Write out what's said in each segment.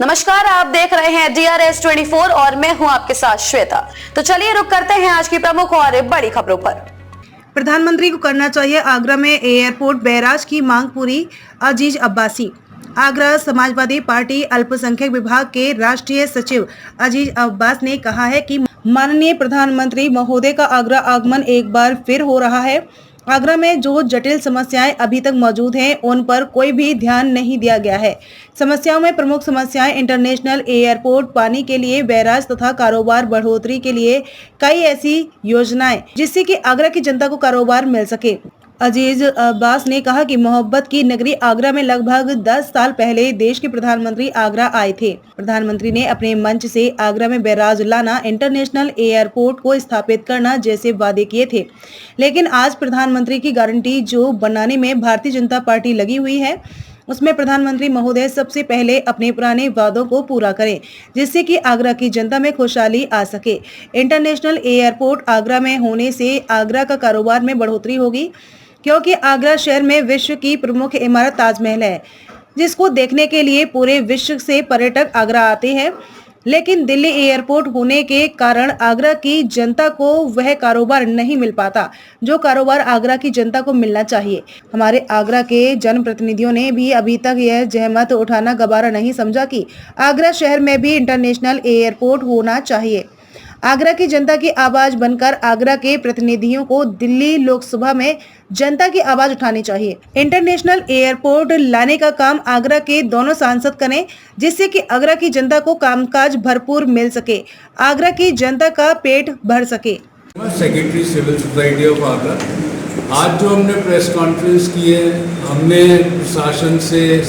नमस्कार, आप देख रहे हैं DRS 24 और मैं हूं आपके साथ श्वेता। तो चलिए रुक करते हैं आज की प्रमुख और बड़ी खबरों पर। प्रधानमंत्री को करना चाहिए आगरा में एयरपोर्ट बैराज की मांग पूरी। अजीज अब्बासी। आगरा समाजवादी पार्टी अल्पसंख्यक विभाग के राष्ट्रीय सचिव अजीज अब्बास ने कहा है कि माननीय प्रधानमंत्री महोदय का आगरा आगमन एक बार फिर हो रहा है। आगरा में जो जटिल समस्याएं अभी तक मौजूद हैं उन पर कोई भी ध्यान नहीं दिया गया है। समस्याओं में प्रमुख समस्याएं इंटरनेशनल एयरपोर्ट, पानी के लिए बैराज तथा कारोबार बढ़ोतरी के लिए कई ऐसी योजनाएं जिससे कि आगरा की जनता को कारोबार मिल सके। अजीज अब्बास ने कहा कि मोहब्बत की नगरी आगरा में लगभग 10 साल पहले देश के प्रधानमंत्री आगरा आए थे। प्रधानमंत्री ने अपने मंच से आगरा में बैराज लाना, इंटरनेशनल एयरपोर्ट को स्थापित करना जैसे वादे किए थे, लेकिन आज प्रधानमंत्री की गारंटी जो बनाने में भारतीय जनता पार्टी लगी हुई है, उसमें प्रधानमंत्री महोदय सबसे पहले अपने पुराने वादों को पूरा करें, जिससे कि आगरा की जनता में खुशहाली आ सके। इंटरनेशनल एयरपोर्ट आगरा में होने से आगरा का कारोबार में बढ़ोतरी होगी, क्योंकि आगरा शहर में विश्व की प्रमुख इमारत ताजमहल है, जिसको देखने के लिए पूरे विश्व से पर्यटक आगरा आते हैं। लेकिन दिल्ली एयरपोर्ट होने के कारण आगरा की जनता को वह कारोबार नहीं मिल पाता जो कारोबार आगरा की जनता को मिलना चाहिए। हमारे आगरा के जनप्रतिनिधियों ने भी अभी तक यह जहमत उठाना गवारा नहीं समझा कि आगरा शहर में भी इंटरनेशनल एयरपोर्ट होना चाहिए। आगरा की जनता की आवाज बनकर आगरा के प्रतिनिधियों को दिल्ली लोकसभा में जनता की आवाज उठानी चाहिए। इंटरनेशनल एयरपोर्ट लाने का काम आगरा के दोनों सांसद करें, जिससे कि आगरा की जनता को कामकाज भरपूर मिल सके, आगरा की जनता का पेट भर सके। Secretary civil society of Agra, आज जो हमने प्रेस कॉन्फ्रेंस की है, हमने प्रशासन से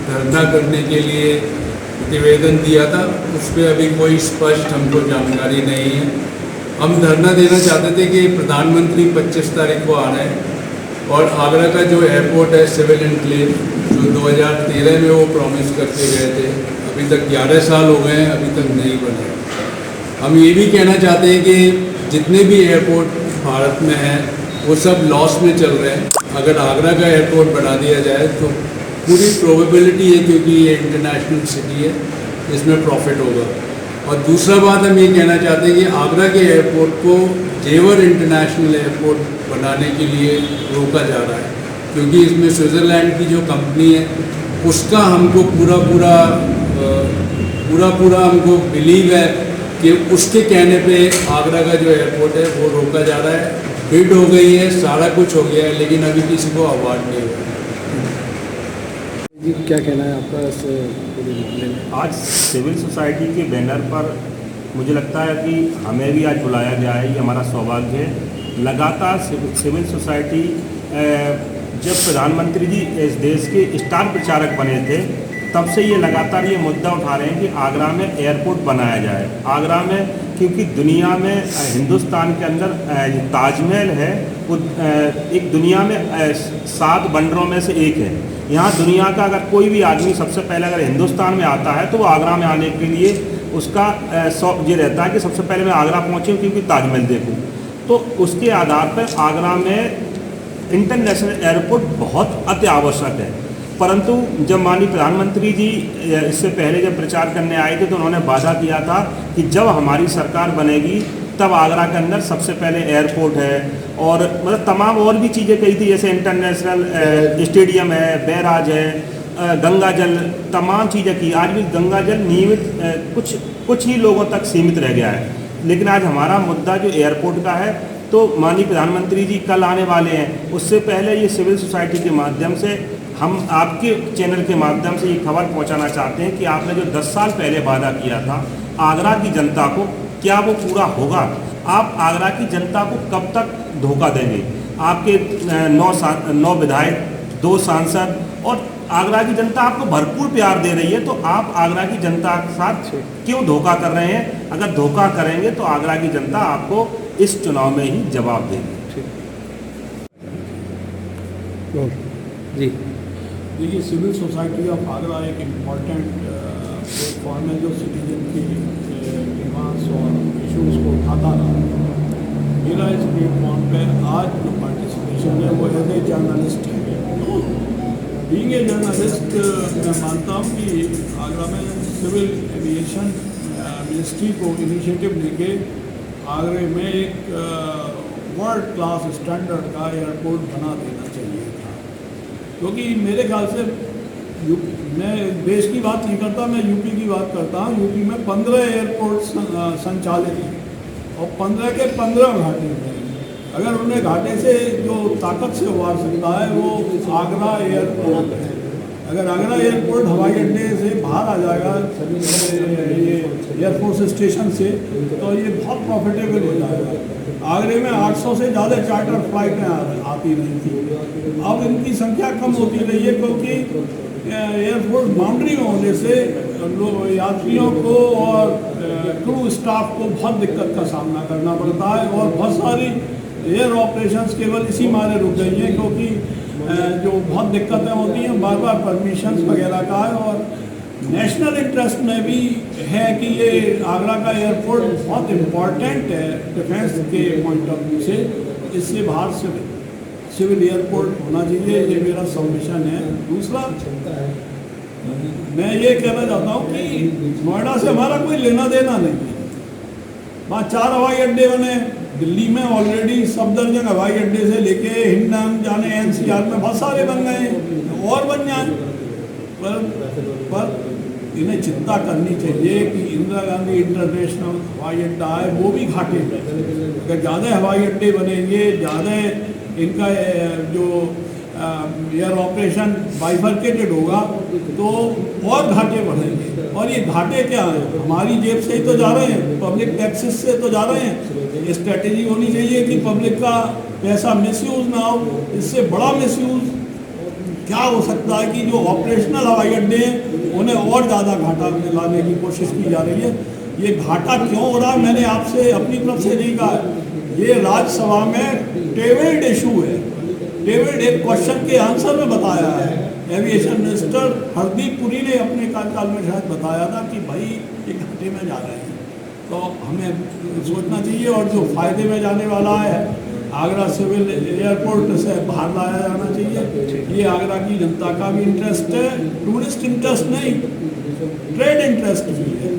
धरना करने के लिए निवेदन दिया था। उस पर अभी कोई स्पष्ट हमको जानकारी नहीं है। हम धरना देना चाहते थे कि प्रधानमंत्री 25 तारीख को आ रहे हैं और आगरा का जो एयरपोर्ट है सिविल एनक्लेव, जो 2013 में वो प्रॉमिस करके गए थे, अभी तक 11 साल हो गए हैं, अभी तक नहीं बने। हम ये भी कहना चाहते हैं कि जितने भी एयरपोर्ट भारत में हैं वो सब लॉस में चल रहे हैं। अगर आगरा का एयरपोर्ट बढ़ा दिया जाए तो पूरी प्रोबेबिलिटी है, क्योंकि ये इंटरनेशनल सिटी है, इसमें प्रॉफिट होगा। और दूसरा बात हम ये कहना चाहते हैं कि आगरा के एयरपोर्ट को जेवर इंटरनेशनल एयरपोर्ट बनाने के लिए रोका जा रहा है, क्योंकि इसमें स्विट्ज़रलैंड की जो कंपनी है उसका हमको पूरा हमको बिलीव है कि उसके कहने पे आगरा का जो एयरपोर्ट है वो रोका जा रहा है। बिड हो गई है, सारा कुछ हो गया है, लेकिन अभी किसी को अवार्ड नहीं हुआ। जी, क्या कहना है आपका इस पूरे मामले में? आज सिविल सोसाइटी के बैनर पर मुझे लगता है कि हमें भी आज बुलाया गया है, ये हमारा सौभाग्य है। लगातार सिविल सोसाइटी जब प्रधानमंत्री जी इस देश के स्टार प्रचारक बने थे, तब से ये लगातार ये मुद्दा उठा रहे हैं कि आगरा में एयरपोर्ट बनाया जाए। आगरा में, क्योंकि दुनिया में हिंदुस्तान के अंदर ताजमहल है, वो एक दुनिया में 7 वंडरों में से एक है। यहाँ दुनिया का अगर कोई भी आदमी सबसे पहले अगर हिंदुस्तान में आता है तो वो आगरा में आने के लिए उसका ये रहता है कि सबसे पहले मैं आगरा पहुँचूँ क्योंकि ताजमहल देखूँ। तो उसके आधार पर आगरा में इंटरनेशनल एयरपोर्ट बहुत अति आवश्यक है। परंतु जब माननीय प्रधानमंत्री जी इससे पहले जब प्रचार करने आए थे तो उन्होंने वादा किया था कि जब हमारी सरकार बनेगी तब आगरा के अंदर सबसे पहले एयरपोर्ट है, और मतलब तमाम और भी चीज़ें कही थी, जैसे इंटरनेशनल स्टेडियम है, बैराज है, गंगा जल, तमाम चीज़ें की। आज भी गंगा जल नियमित कुछ ही लोगों तक सीमित रह गया है। लेकिन आज हमारा मुद्दा जो एयरपोर्ट का है, तो माननीय प्रधानमंत्री जी कल आने वाले हैं, उससे पहले ये सिविल सोसाइटी के माध्यम से हम आपके चैनल के माध्यम से ये खबर पहुंचाना चाहते हैं कि आपने जो 10 साल पहले वादा किया था आगरा की जनता को, क्या वो पूरा होगा? आप आगरा की जनता को कब तक धोखा देंगे? आपके 9 विधायक, 2 सांसद और आगरा की जनता आपको भरपूर प्यार दे रही है, तो आप आगरा की जनता के साथ क्यों धोखा कर रहे हैं? अगर धोखा करेंगे तो आगरा की जनता आपको इस चुनाव में ही जवाब देगी। जी देखिए, सिविल सोसाइटी ऑफ आगरा एक इम्पॉर्टेंट प्लेटफॉर्म है जो सिटीजन की डिमांड्स और इश्यूज़ को उठाता रहा। मेरा इस प्लेटफॉर्म पर आज जो पार्टिसिपेशन है वो एज ए जर्नलिस्ट है। बीइंग ए जर्नलिस्ट मैं मानता हूँ कि आगरा में सिविल एविएशन मिनिस्ट्री को इनिशिएटिव लेके आगरे में एक वर्ल्ड क्लास स्टैंडर्ड का एयरपोर्ट बना देना चाहिए था, क्योंकि मेरे ख्याल से मैं देश की बात नहीं करता, मैं यूपी की बात करता हूँ। यूपी में 15 एयरपोर्ट संचालित हैं और 15 के 15 घाटे हैं। अगर उन्हें घाटे से जो ताकत से उबार सकता है वो आगरा एयरपोर्ट है। अगर आगरा एयरपोर्ट हवाई अड्डे से बाहर आ जाएगा ये एयरफोर्स स्टेशन से, तो ये बहुत प्रॉफिटेबल हो जाएगा। आगरे में 800 से ज़्यादा चार्टर फ्लाइटें आती रही थी, अब इनकी संख्या कम होती रही है, क्योंकि एयरफोर्स बाउंड्री में होने से यात्रियों को और क्रू स्टाफ को बहुत दिक्कत का सामना करना पड़ता है और बहुत सारी एयर ऑपरेशंस केवल इसी मारे रुक गई हैं, क्योंकि जो बहुत दिक्कतें होती हैं बार बार परमिशंस वगैरह का है। और नेशनल इंटरेस्ट में भी है कि ये आगरा का एयरपोर्ट बहुत इम्पॉर्टेंट है डिफेंस के पॉइंट ऑफ व्यू से, इससे बाहर से सिविल एयरपोर्ट होना चाहिए, ये मेरा सबमिशन है। दूसरा, मैं ये कहना चाहता हूँ कि नोएडा से हमारा कोई लेना देना नहीं है। वहाँ 4 हवाई अड्डे बने, दिल्ली में ऑलरेडी सफदरजंग हवाई अड्डे से लेके हिंडन जाने NCR में बहुत सारे बन गए हैं और बन जाए, पर इन्हें चिंता करनी चाहिए कि इंदिरा गांधी इंटरनेशनल हवाई अड्डा है वो भी घाटे में। अगर ज़्यादा हवाई अड्डे बनेंगे, ज़्यादा इनका जो एयर ऑपरेशन बाइफरकेटेड होगा तो और घाटे बढ़ेंगे। और ये घाटे क्या है, हमारी जेब से ही तो जा रहे हैं, पब्लिक टैक्सेस से तो जा रहे हैं। ये स्ट्रेटेजी होनी चाहिए कि पब्लिक का पैसा मिसयूज़ ना हो। इससे बड़ा मिसयूज़ क्या हो सकता है कि जो ऑपरेशनल हवाई अड्डे हैं उन्हें और ज़्यादा घाटा लाने की कोशिश की जा रही है। ये घाटा क्यों हो रहा है, मैंने आपसे अपनी तरफ से नहीं कहा, ये राज्यसभा में टेबल्ड इशू है। टेबल्ड एक क्वेश्चन के आंसर में बताया है, एविएशन मिनिस्टर हरदीप पुरी ने अपने कार्यकाल में शायद बताया था कि भाई ये घाटे में जा रहे हैं, तो हमें सोचना चाहिए। और जो फायदे में जाने वाला है आगरा सिविल एयरपोर्ट से बाहर लाया जाना चाहिए। ये आगरा की जनता का भी इंटरेस्ट है, टूरिस्ट इंटरेस्ट नहीं, ट्रेड इंटरेस्ट भी है।